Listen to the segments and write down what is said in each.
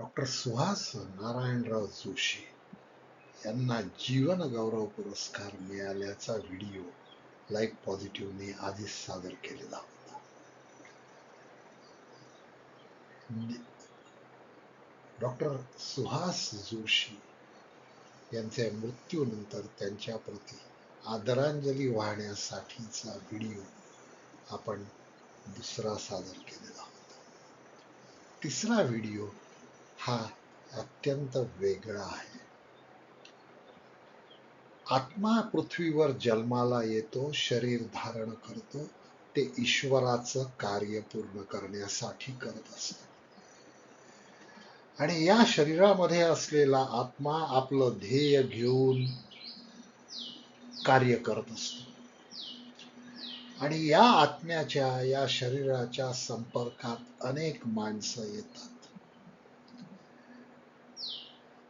Doctor Suhas Narayanrao Joshi यांना जीवन गौरव पुरस्कार मिळाल्याचा व्हिडिओ लाईक पॉझिटिव्हने आधीच सादर केलेला होता. डॉक्टर सुहास जोशी यांच्या मृत्यूनंतर त्यांच्या प्रती आदरांजली वाहण्यासाठीचा व्हिडिओ आपण दुसरा सादर केलेला होता. तिसरा व्हिडिओ हा अत्यंत वेगळा आहे. आत्मा पृथ्वीवर जन्माला येतो, शरीर धारण करतो, ते ईश्वराचं कार्य पूर्ण करण्यासाठी करत असतो. आणि या शरीरामध्ये असलेला आत्मा आपलं ध्येय घेऊन कार्य करत असतो. आणि या आत्म्याच्या, या शरीराच्या संपर्कात अनेक माणसं येतात.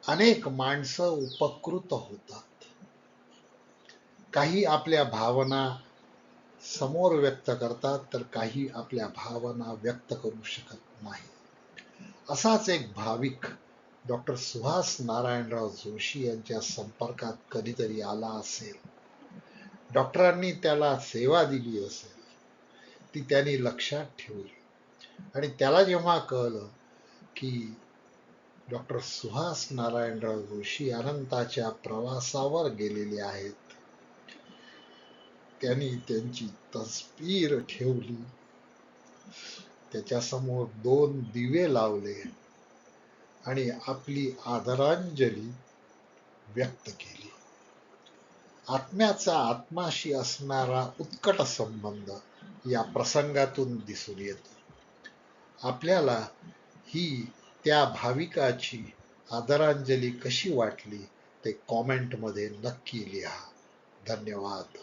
अनेक माणसं उपकृत होतात. काही आपल्या भावना समोर व्यक्त करतात, तर काही आपल्या भावना व्यक्त करू शकत नाही. असाच एक भाविक डॉक्टर सुहास नारायणराव जोशी यांच्या संपर्कात कधीतरी आला असेल. डॉक्टरांनी त्याला सेवा दिली असेल, ती त्यांनी लक्षात ठेवली. आणि त्याला जेव्हा कळलं की डॉक्टर सुहास नारायणराव जोशी अनंताच्या प्रवासावर गेलेले आहेत, त्यांनी त्यांची तस्वीर ठेवली, त्याच्यासमोर 2 दिवे लावले आणि आपली आदरांजली व्यक्त केली. आत्म्याचा आत्माशी असणारा उत्कट संबंध या प्रसंगातून दिसून येतो. आपल्याला ही त्या भाविकाची आदरांजली कशी वाटली ते कॉमेंटमध्ये नक्की लिहा. धन्यवाद.